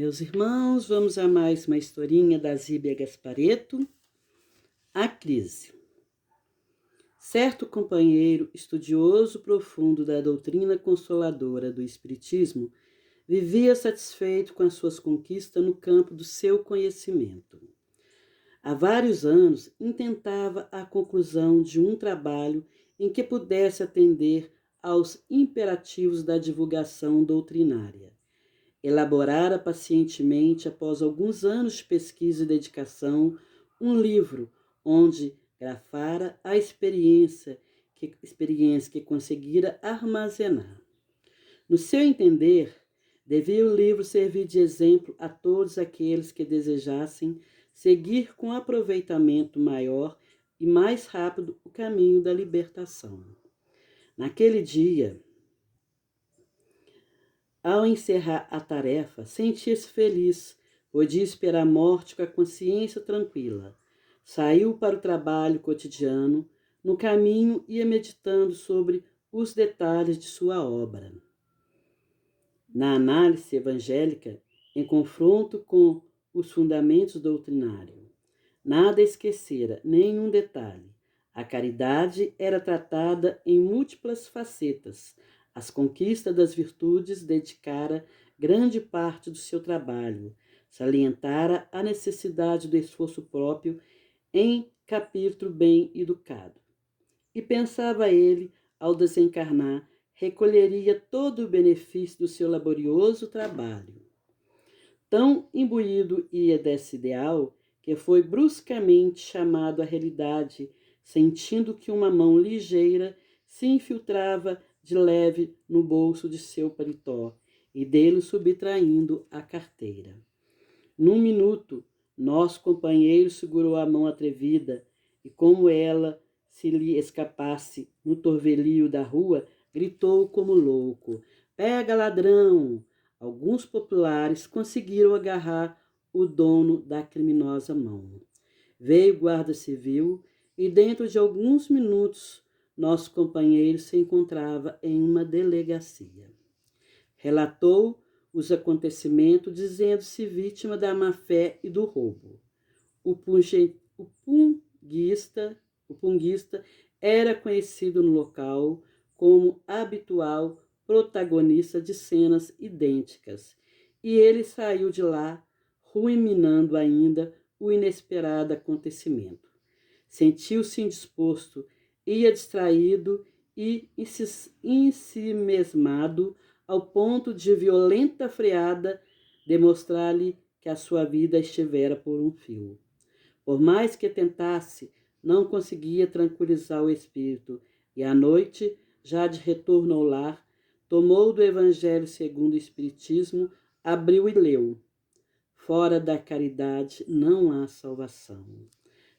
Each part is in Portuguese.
Meus irmãos, vamos a mais uma historinha da Zíbia Gasparetto, A Crise. Certo companheiro estudioso profundo da doutrina consoladora do Espiritismo vivia satisfeito com as suas conquistas no campo do seu conhecimento. Há vários anos intentava a conclusão de um trabalho em que pudesse atender aos imperativos da divulgação doutrinária. Elaborara pacientemente, após alguns anos de pesquisa e dedicação, um livro onde grafara a experiência que conseguira armazenar. No seu entender, devia o livro servir de exemplo a todos aqueles que desejassem seguir com aproveitamento maior e mais rápido o caminho da libertação. Naquele dia, ao encerrar a tarefa, sentia-se feliz, podia esperar a morte com a consciência tranquila. Saiu para o trabalho cotidiano, no caminho ia meditando sobre os detalhes de sua obra. Na análise evangélica, em confronto com os fundamentos doutrinários, nada esquecera, nenhum detalhe. A caridade era tratada em múltiplas facetas. As conquistas das virtudes dedicara grande parte do seu trabalho. Salientara a necessidade do esforço próprio em capítulo bem educado. E pensava ele, ao desencarnar, recolheria todo o benefício do seu laborioso trabalho. Tão imbuído ia desse ideal, que foi bruscamente chamado à realidade, sentindo que uma mão ligeira se infiltrava de leve no bolso de seu paletó e dele subtraindo a carteira. Num minuto, nosso companheiro segurou a mão atrevida e, como ela se lhe escapasse no torvelio da rua, gritou como louco: "Pega, ladrão!" Alguns populares conseguiram agarrar o dono da criminosa mão. Veio o guarda civil e, dentro de alguns minutos, nosso companheiro se encontrava em uma delegacia. Relatou os acontecimentos, dizendo-se vítima da má-fé e do roubo. O punguista era conhecido no local como habitual protagonista de cenas idênticas, e ele saiu de lá ruminando ainda o inesperado acontecimento. Sentiu-se indisposto, ia distraído e ensimesmado ao ponto de violenta freada demonstrar-lhe que a sua vida estivera por um fio. Por mais que tentasse, não conseguia tranquilizar o espírito, e à noite, já de retorno ao lar, tomou do Evangelho segundo o Espiritismo, abriu e leu: "Fora da caridade não há salvação."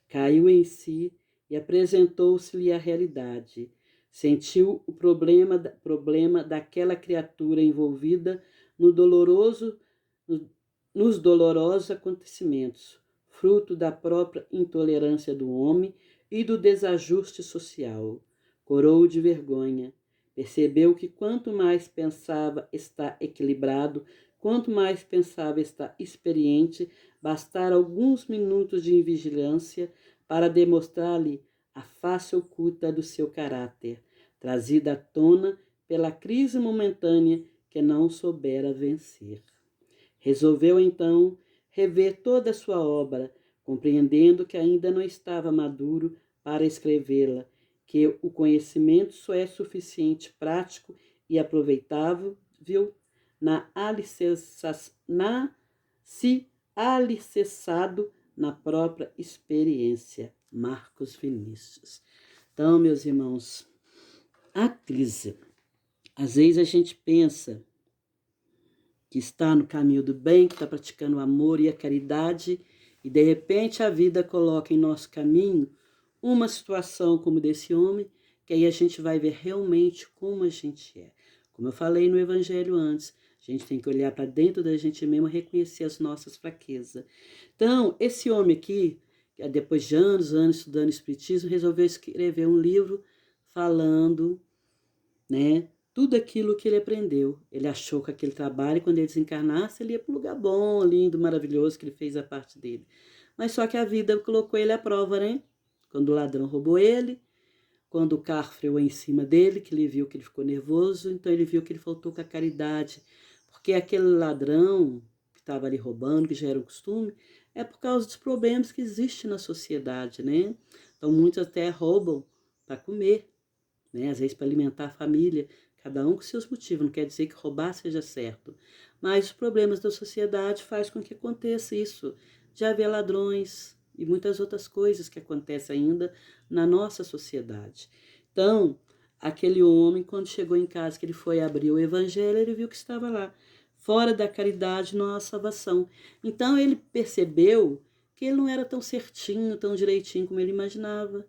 Caiu em si e apresentou-se-lhe a realidade. Sentiu o problema daquela criatura envolvida nos dolorosos acontecimentos, fruto da própria intolerância do homem e do desajuste social. Corou de vergonha. Percebeu que quanto mais pensava estar equilibrado, quanto mais pensava estar experiente, bastara alguns minutos de vigilância para demonstrar-lhe a face oculta do seu caráter, trazida à tona pela crise momentânea que não soubera vencer. Resolveu então rever toda a sua obra, compreendendo que ainda não estava maduro para escrevê-la, que o conhecimento só é suficiente prático e aproveitável se alicerçado na própria experiência. Marcos Vinícius. Então, meus irmãos, a crise. Às vezes a gente pensa que está no caminho do bem, que está praticando o amor e a caridade, e de repente a vida coloca em nosso caminho uma situação como desse homem, que aí a gente vai ver realmente como a gente é. Como eu falei no Evangelho antes, a gente tem que olhar para dentro da gente mesmo e reconhecer as nossas fraquezas. Então, esse homem aqui, depois de anos estudando Espiritismo, resolveu escrever um livro falando, tudo aquilo que ele aprendeu. Ele achou que aquele trabalho, quando ele desencarnasse, ele ia para um lugar bom, lindo, maravilhoso, que ele fez a parte dele. Mas só que a vida colocou ele à prova, né? Quando o ladrão roubou ele, quando o carro freou em cima dele, que ele viu que ele ficou nervoso, então ele viu que ele faltou com a caridade. Porque aquele ladrão que estava ali roubando, que já era um costume, é por causa dos problemas que existem na sociedade, né? Então muitos até roubam para comer, né? Às vezes para alimentar a família, cada um com seus motivos, não quer dizer que roubar seja certo. Mas os problemas da sociedade fazem com que aconteça isso. Já havia ladrões e muitas outras coisas que acontecem ainda na nossa sociedade. Então, aquele homem, quando chegou em casa, que ele foi abrir o evangelho, ele viu que estava lá. Fora da caridade não há salvação. Então ele percebeu que ele não era tão certinho, tão direitinho como ele imaginava.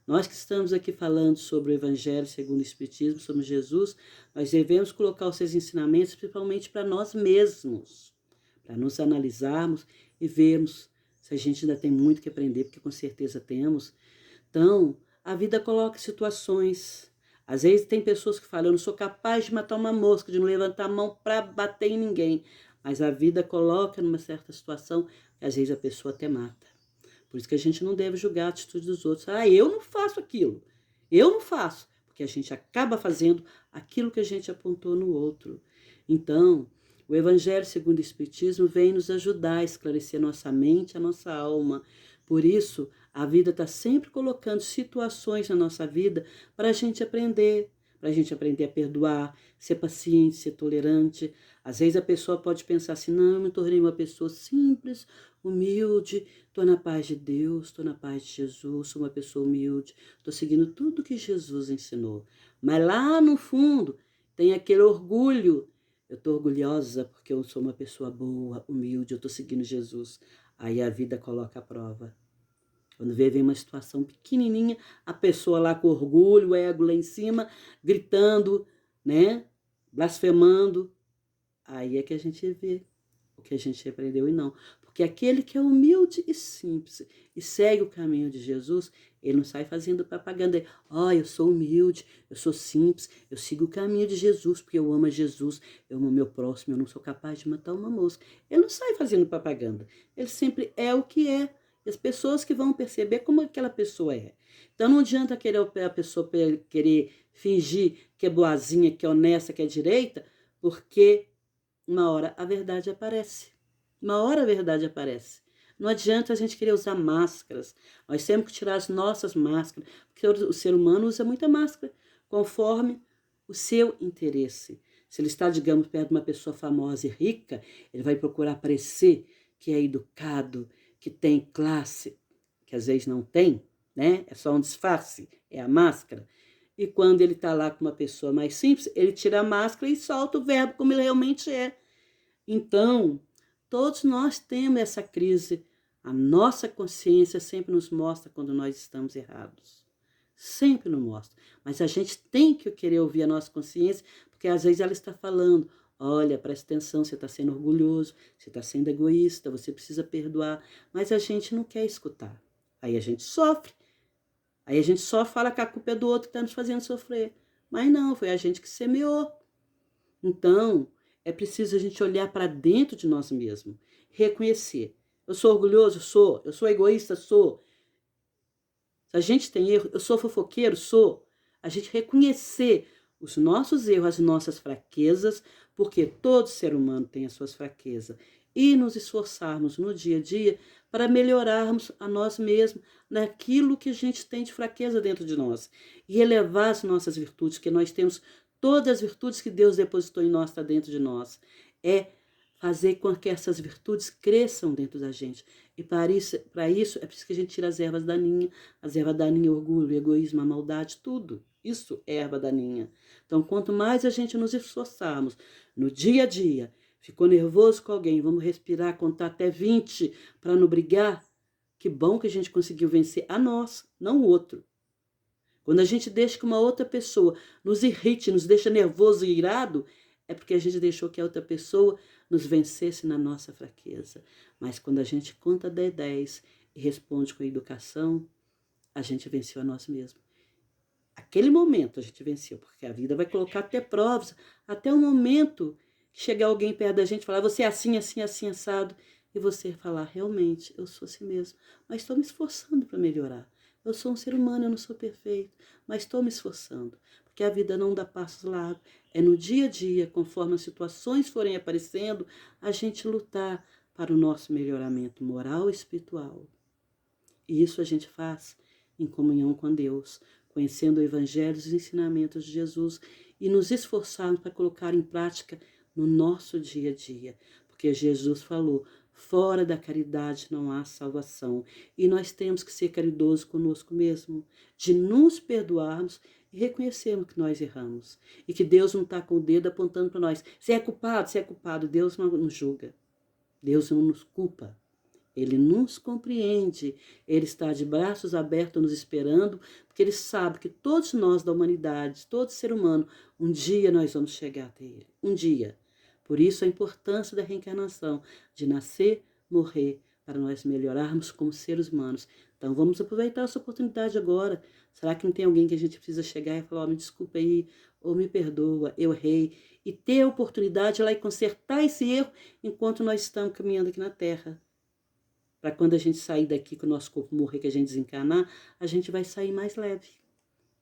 Nós que estamos aqui falando sobre o Evangelho segundo o Espiritismo, sobre Jesus, nós devemos colocar os seus ensinamentos principalmente para nós mesmos, para nos analisarmos e vermos se a gente ainda tem muito que aprender, porque com certeza temos. Então, a vida coloca situações. Às vezes tem pessoas que falam, eu não sou capaz de matar uma mosca, de não levantar a mão para bater em ninguém. Mas a vida coloca numa certa situação que às vezes a pessoa até mata. Por isso que a gente não deve julgar a atitude dos outros. Ah, eu não faço aquilo. Eu não faço. Porque a gente acaba fazendo aquilo que a gente apontou no outro. Então, o Evangelho segundo o Espiritismo vem nos ajudar a esclarecer nossa mente, a nossa alma. Por isso, a vida está sempre colocando situações na nossa vida para a gente aprender a perdoar, ser paciente, ser tolerante. Às vezes a pessoa pode pensar assim, não, eu me tornei uma pessoa simples, humilde, estou na paz de Deus, estou na paz de Jesus, sou uma pessoa humilde, estou seguindo tudo que Jesus ensinou. Mas lá no fundo tem aquele orgulho. Eu estou orgulhosa porque eu sou uma pessoa boa, humilde, eu estou seguindo Jesus. Aí a vida coloca a prova. Quando vem uma situação pequenininha, a pessoa lá com orgulho, o ego lá em cima, gritando, né? Blasfemando. Aí é que a gente vê o que a gente aprendeu e não. Porque aquele que é humilde e simples e segue o caminho de Jesus, ele não sai fazendo propaganda. Eu sou humilde, eu sou simples, eu sigo o caminho de Jesus, porque eu amo a Jesus, eu amo o meu próximo, eu não sou capaz de matar uma mosca. Ele não sai fazendo propaganda. Ele sempre é o que é. E as pessoas que vão perceber como aquela pessoa é. Então não adianta a pessoa querer fingir que é boazinha, que é honesta, que é direita, porque uma hora a verdade aparece. Uma hora a verdade aparece. Não adianta a gente querer usar máscaras. Nós temos que tirar as nossas máscaras, porque o ser humano usa muita máscara, conforme o seu interesse. Se ele está, digamos, perto de uma pessoa famosa e rica, ele vai procurar parecer que é educado, que tem classe, que às vezes não tem, né? É só um disfarce, é a máscara. E quando ele está lá com uma pessoa mais simples, ele tira a máscara e solta o verbo como ele realmente é. Então, todos nós temos essa crise. A nossa consciência sempre nos mostra quando nós estamos errados. Sempre nos mostra. Mas a gente tem que querer ouvir a nossa consciência, porque às vezes ela está falando, olha, presta atenção, você está sendo orgulhoso, você está sendo egoísta, você precisa perdoar. Mas a gente não quer escutar. Aí a gente sofre. Aí a gente só fala que a culpa é do outro que está nos fazendo sofrer. Mas não, foi a gente que semeou. Então, é preciso a gente olhar para dentro de nós mesmos, reconhecer. Eu sou orgulhoso? Sou. Eu sou egoísta? Sou. Se a gente tem erro, eu sou fofoqueiro? Sou. A gente reconhecer os nossos erros, as nossas fraquezas, porque todo ser humano tem as suas fraquezas, e nos esforçarmos no dia a dia para melhorarmos a nós mesmos naquilo que a gente tem de fraqueza dentro de nós e elevar as nossas virtudes, que nós temos todas as virtudes que Deus depositou em nós, está dentro de nós. É fazer com que essas virtudes cresçam dentro da gente. E para isso é preciso que a gente tire as ervas daninhas. As ervas daninhas, orgulho, egoísmo, a maldade, tudo. Isso é erva daninha. Então, quanto mais a gente nos esforçarmos no dia a dia, ficou nervoso com alguém, vamos respirar, contar até 20 para não brigar, que bom que a gente conseguiu vencer a nós, não o outro. Quando a gente deixa que uma outra pessoa nos irrite, nos deixa nervoso e irado, é porque a gente deixou que a outra pessoa nos vencesse na nossa fraqueza. Mas quando a gente conta até 10 e responde com educação, a gente venceu a nós mesmos. Aquele momento a gente venceu, porque a vida vai colocar até provas, até o momento que chegar alguém perto da gente e falar, você é assim, assim, assim, assado, e você falar, realmente, eu sou assim mesmo, mas estou me esforçando para melhorar. Eu sou um ser humano, eu não sou perfeito, mas estou me esforçando, porque a vida não dá passos largos. É no dia a dia, conforme as situações forem aparecendo, a gente lutar para o nosso melhoramento moral e espiritual. E isso a gente faz em comunhão com Deus, conhecendo o Evangelho e os ensinamentos de Jesus e nos esforçarmos para colocar em prática no nosso dia a dia. Porque Jesus falou, fora da caridade não há salvação. E nós temos que ser caridosos conosco mesmo, de nos perdoarmos e reconhecermos que nós erramos. E que Deus não está com o dedo apontando para nós. Você é culpado, você é culpado. Deus não nos julga. Deus não nos culpa. Ele nos compreende, ele está de braços abertos nos esperando, porque ele sabe que todos nós da humanidade, todo ser humano, um dia nós vamos chegar até ele. Um dia. Por isso a importância da reencarnação, de nascer, morrer, para nós melhorarmos como seres humanos. Então vamos aproveitar essa oportunidade agora. Será que não tem alguém que a gente precisa chegar e falar, me desculpa aí, ou me perdoa, eu errei, e ter a oportunidade de ir lá e consertar esse erro enquanto nós estamos caminhando aqui na Terra. Para quando a gente sair daqui, que o nosso corpo morrer, que a gente desencarnar, a gente vai sair mais leve.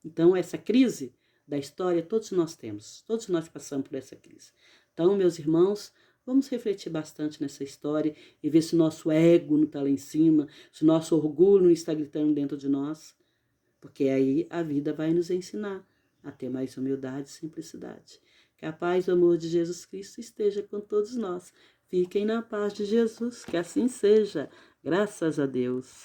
Então, essa crise da história, todos nós temos. Todos nós passamos por essa crise. Então, meus irmãos, vamos refletir bastante nessa história e ver se o nosso ego não está lá em cima, se o nosso orgulho não está gritando dentro de nós. Porque aí a vida vai nos ensinar a ter mais humildade e simplicidade. Que a paz e o amor de Jesus Cristo esteja com todos nós. Fiquem na paz de Jesus, que assim seja. Graças a Deus.